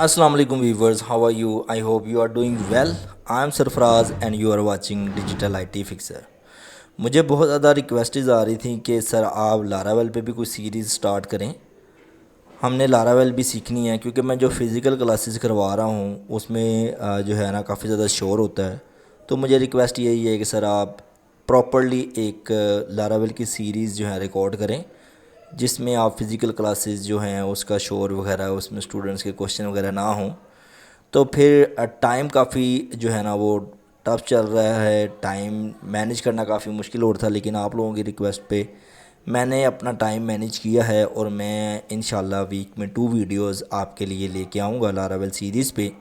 Assalamu alaikum viewers, how are you? I hope you are doing well. I am Sarfraz and you are watching Digital IT Fixer. मुझे बहुत ज़्यादा रिक्वेस्टेज आ रही थी कि sir आप Laravel पे भी कोई सीरीज़ स्टार्ट करें। हमने लारावेल भी सीखनी है क्योंकि मैं जो फ़िज़िकल क्लासेस करवा रहा हूँ उसमें जो है ना काफ़ी ज़्यादा शोर होता है। तो मुझे रिक्वेस्ट यही है कि सर आप प्रॉपरली एक लारावेल की सीरीज़ जो है रिकॉर्ड करें जिसमें आप फ़िज़िकल क्लासेस जो हैं उसका शोर वगैरह उसमें स्टूडेंट्स के क्वेश्चन वगैरह ना हों। तो फिर टाइम काफ़ी जो है ना वो टफ चल रहा है, टाइम मैनेज करना काफ़ी मुश्किल हो रहा था, लेकिन आप लोगों की रिक्वेस्ट पे मैंने अपना टाइम मैनेज किया है और मैं इंशाल्लाह वीक में 2 वीडियोस आपके लिए लेके आऊँगा लारावेल सीरीज़ पे।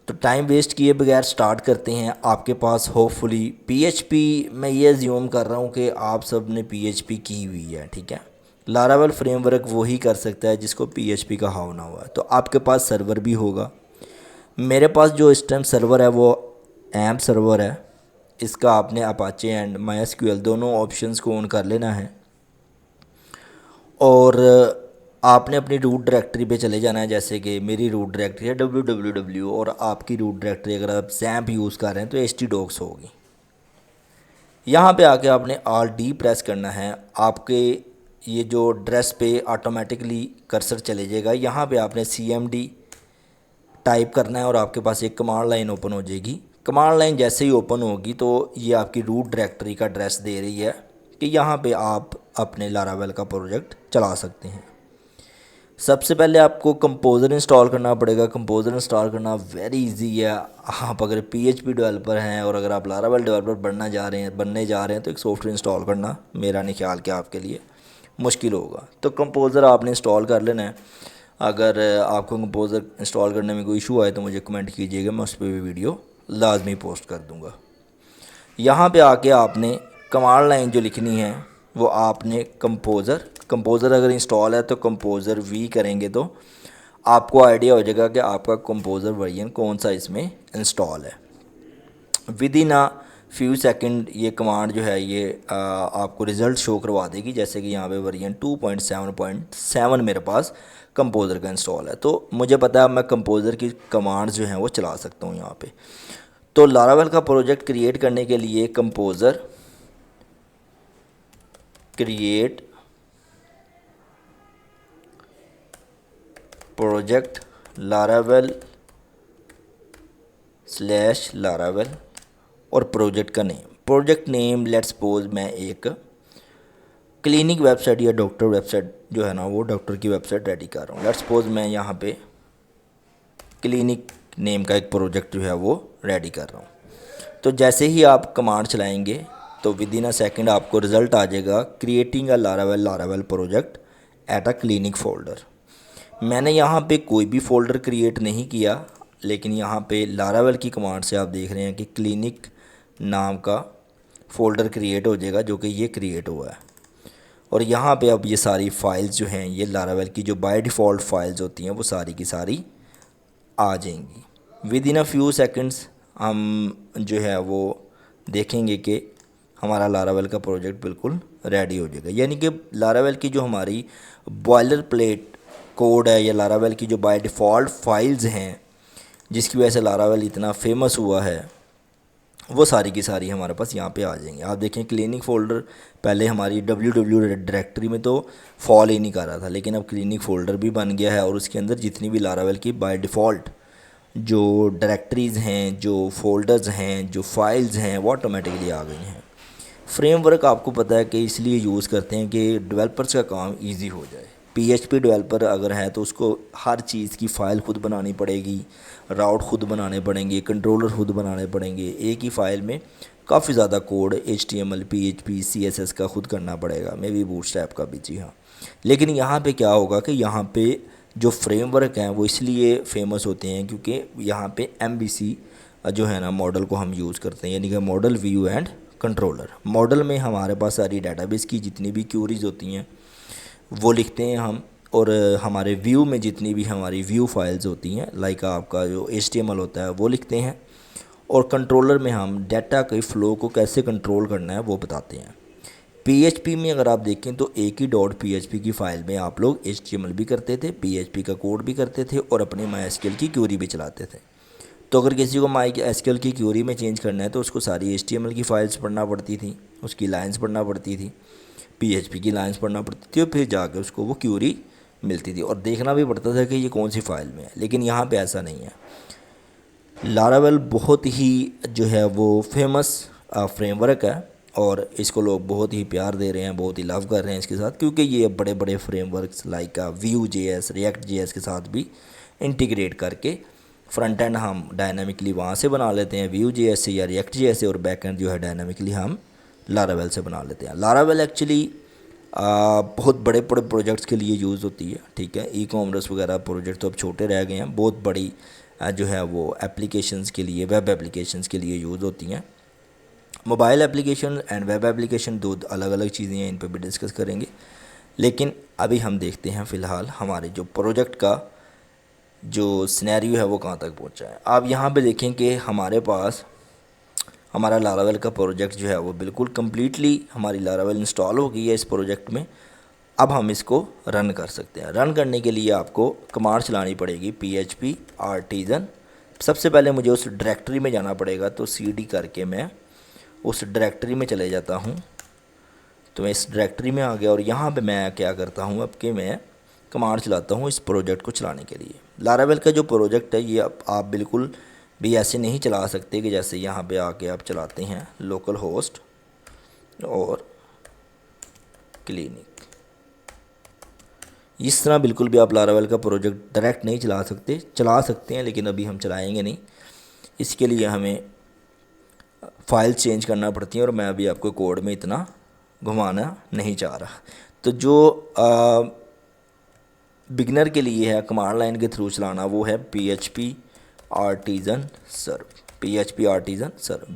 तो टाइम वेस्ट किए बगैर स्टार्ट करते हैं। आपके पास होपफुली पीएचपी, मैं ये अज्यूम कर रहा हूँ कि आप सब ने पीएचपी की हुई है, ठीक है। लारावेल फ्रेमवर्क वही कर सकता है जिसको पीएचपी का होना हुआ है। तो आपके पास सर्वर भी होगा। मेरे पास जो इस टाइम सर्वर है वो एम्प सर्वर है। इसका आपने अपाचे एंड माई दोनों ऑप्शंस को ऑन कर लेना है और आपने अपनी रूट डायरेक्टरी पे चले जाना है। जैसे कि मेरी रूट डायरेक्टरी है www और आपकी रूट डायरेक्टरी अगर आप जैम्प यूज़ कर रहे हैं तो htdocs होगी। यहाँ पे आके आपने Alt+D प्रेस करना है। आपके ये जो ड्रेस पे ऑटोमेटिकली कर्सर चले जाएगा। यहाँ पे आपने cmd टाइप करना है और आपके पास एक कमांड लाइन ओपन हो जाएगी। कमांड लाइन जैसे ही ओपन होगी तो ये आपकी रूट डायरेक्टरी का एड्रेस दे रही है कि यहाँ पे आप अपने लारावेल का प्रोजेक्ट चला सकते हैं। सबसे पहले आपको कंपोज़र इंस्टॉल करना पड़ेगा। कंपोज़र इंस्टॉल करना वेरी इजी है। आप अगर पीएचपी डेवलपर हैं और अगर आप लारावेल डेवलपर बनने जा रहे हैं तो एक सॉफ्टवेयर इंस्टॉल करना मेरा नहीं ख्याल कि आपके लिए मुश्किल होगा। तो कंपोज़र आपने इंस्टॉल कर लेना है। अगर आपको कंपोज़र इंस्टॉल करने में कोई इशू आए तो मुझे कमेंट कीजिएगा, मैं उस पर भी वीडियो लाजमी पोस्ट कर दूँगा। यहाँ पे आके आपने कमांड लाइन जो लिखनी है वो आपने कंपोज़र अगर इंस्टॉल है तो कंपोज़र वी करेंगे तो आपको आइडिया हो जाएगा कि आपका कंपोज़र वर्जन कौन सा इसमें इंस्टॉल है। With in a few second ये कमांड जो है ये आपको रिज़ल्ट शो करवा देगी। जैसे कि यहाँ पे वर्जन 2.7.7 मेरे पास कंपोज़र का इंस्टॉल है। तो मुझे पता है मैं कंपोज़र की कमांड्स जो हैं वो चला सकता हूँ यहाँ पे। तो लारावेल का प्रोजेक्ट क्रिएट करने के लिए composer create project Laravel /Laravel और प्रोजेक्ट नेम लेट्स सपोज मैं एक क्लिनिक वेबसाइट या डॉक्टर वेबसाइट जो है ना वो डॉक्टर की वेबसाइट रेडी कर रहा हूँ। लेट्स सपोज मैं यहाँ पे क्लिनिक नेम का एक प्रोजेक्ट जो है वो रेडी कर रहा हूँ। तो जैसे ही आप कमांड चलाएंगे तो विद इन अ सेकेंड आपको रिज़ल्ट आ जाएगा creating a Laravel project at a clinic folder. मैंने यहाँ पे कोई भी फ़ोल्डर क्रिएट नहीं किया, लेकिन यहाँ पे लारावेल की कमांड से आप देख रहे हैं कि क्लिनिक नाम का फ़ोल्डर क्रिएट हो जाएगा जो कि ये क्रिएट हुआ है। और यहाँ पे अब ये सारी फाइल्स जो हैं ये लारावेल की जो बाय डिफ़ॉल्ट फाइल्स होती हैं वो सारी की सारी आ जाएंगी। With in a few seconds हम जो है वो देखेंगे कि हमारा लारावेल का प्रोजेक्ट बिल्कुल रेडी हो जाएगा। यानी कि लारावेल की जो हमारी बॉयलर प्लेट कोड है या लारावेल की जो बाय डिफ़ॉल्ट फाइल्स हैं जिसकी वजह से लारावेल इतना फेमस हुआ है वो सारी की सारी हमारे पास यहाँ पे आ जाएंगे। आप देखें क्लिनिक फ़ोल्डर पहले हमारी www डायरेक्टरी में तो फॉल ही नहीं कर रहा था, लेकिन अब क्लिनिक फ़ोल्डर भी बन गया है और उसके अंदर जितनी भी लारावेल की बाय डिफ़ॉल्ट जो डायरेक्टरीज़ हैं, जो फ़ोल्डर्स हैं, जो फाइल्स हैं वो ऑटोमेटिकली आ गई हैं। फ्रेमवर्क आपको पता है कि इसलिए यूज़ करते हैं कि डेवलपर्स का काम इजी हो जाए। पीएचपी डेवलपर अगर है तो उसको हर चीज़ की फ़ाइल खुद बनानी पड़ेगी, राउट खुद बनाने पड़ेंगे, कंट्रोलर खुद बनाने पड़ेंगे। एक ही फ़ाइल में काफ़ी ज़्यादा कोड HTML PHP CSS का खुद करना पड़ेगा, मे बी बूटस्ट्रैप का भी, जी हाँ। लेकिन यहाँ पे क्या होगा कि यहाँ पे जो फ्रेमवर्क हैं वो इसलिए फेमस होते हैं क्योंकि यहाँ पे MVC जो है ना मॉडल को हम यूज़ करते हैं, यानी कि model view and controller. Model में हमारे पास सारी डाटाबेस की जितनी भी क्यूरीज होती हैं वो लिखते हैं हम, और हमारे व्यू में जितनी भी हमारी व्यू फाइल्स होती हैं लाइक आपका जो HTML होता है वो लिखते हैं, और कंट्रोलर में हम डाटा के फ़्लो को कैसे कंट्रोल करना है वो बताते हैं। PHP में अगर आप देखें तो एक ही .php की फ़ाइल में आप लोग HTML भी करते थे, PHP का कोड भी करते थे और अपने MySQL की क्वेरी भी चलाते थे। तो अगर किसी को MySQL की क्वेरी में चेंज करना है तो उसको सारी HTML की फ़ाइल्स पढ़ना पड़ती थी, उसकी लाइंस पढ़ना पड़ती थी, PHP की लाइंस पढ़ना पड़ती थी और फिर जाके उसको वो क्वेरी मिलती थी और देखना भी पड़ता था कि ये कौन सी फ़ाइल में है। लेकिन यहाँ पे ऐसा नहीं है। लारावेल बहुत ही जो है वो फेमस फ्रेमवर्क है और इसको लोग बहुत ही प्यार दे रहे हैं, बहुत ही लव कर रहे हैं इसके साथ, क्योंकि ये बड़े बड़े फ्रेमवर्क्स लाइक Vue.js, React.js के साथ भी इंटीग्रेट करके फ्रंट एंड हम डायनामिकली वहाँ से बना लेते हैं Vue.js से या React.js से, और बैक एंड जो है डायनामिकली हम लारावेल से बना लेते हैं। लारावेल एक्चुअली बहुत बड़े बड़े प्रोजेक्ट्स के लिए यूज़ होती है, ठीक है। ई-कॉमर्स वगैरह प्रोजेक्ट तो अब छोटे रह गए हैं, बहुत बड़ी जो है वो एप्लीकेशंस के लिए, वेब एप्लीकेशंस के लिए यूज़ होती हैं। Mobile application and web application दो अलग अलग चीज़ें हैं, इन पर भी डिस्कस करेंगे। लेकिन अभी हम देखते हैं फ़िलहाल हमारे जो प्रोजेक्ट का जो सिनेरियो है वो कहाँ तक पहुँचा है। आप यहाँ पे देखें कि हमारे पास हमारा लारावेल का प्रोजेक्ट जो है वो बिल्कुल कम्प्लीटली हमारी लारावेल इंस्टॉल हो गई है इस प्रोजेक्ट में। अब हम इसको रन कर सकते हैं। रन करने के लिए आपको कमांड चलानी पड़ेगी PHP आर्टिज़न। सबसे पहले मुझे उस डायरेक्टरी में जाना पड़ेगा, तो CD करके मैं उस डायरेक्टरी में चले जाता हूँ। तो मैं इस डायरेक्टरी में आ गया और यहाँ पे मैं क्या करता हूँ, अब कि मैं कमांड चलाता हूँ इस प्रोजेक्ट को चलाने के लिए। लारावेल का जो प्रोजेक्ट है ये आप बिल्कुल भी ऐसे नहीं चला सकते कि जैसे यहाँ पे आके आप चलाते हैं लोकल होस्ट और क्लिनिक। इस तरह बिल्कुल भी आप लारावेल का प्रोजेक्ट डायरेक्ट नहीं चला सकते हैं, लेकिन अभी हम चलाएंगे नहीं। इसके लिए हमें फ़ाइल चेंज करना पड़ती है और मैं अभी आपको कोड में इतना घुमाना नहीं चाह रहा। तो जो बिगनर के लिए है कमांड लाइन के थ्रू चलाना, वो है PHP आर्टिज़न सर्व।